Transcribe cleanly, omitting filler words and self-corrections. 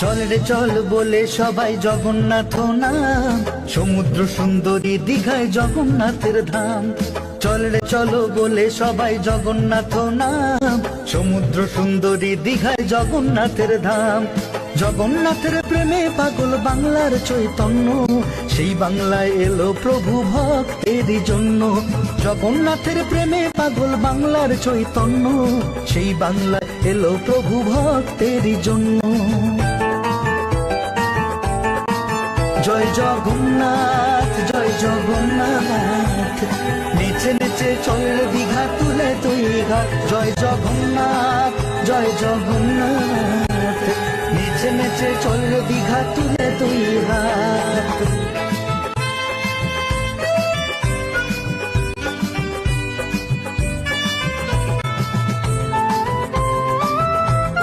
চল রে চল বলে সবাই জগন্নাথ নাম, সমুদ্র সুন্দরী দীঘায় জগন্নাথের ধাম। চল রে চলো বলে সবাই জগন্নাথ নাম, সমুদ্র সুন্দরী দীঘায় জগন্নাথের ধাম। জগন্নাথের প্রেমে পাগল বাংলার চৈতন্য, সেই বাংলায় এলো প্রভু ভক্তেরই জন্য। জগন্নাথের প্রেমে পাগল বাংলার চৈতন্য, সেই বাংলায় এলো প্রভু ভক্তেরই জন্য। জয় জগন্নাথ জয় জগন্নাথ, নেচে নেচে চল দীঘা তুলে তুই ঘাট। জয় জগন্নাথ জয় জগন্নাথ, নেচে নেচে চল দীঘা তুলে তুই ঘাট।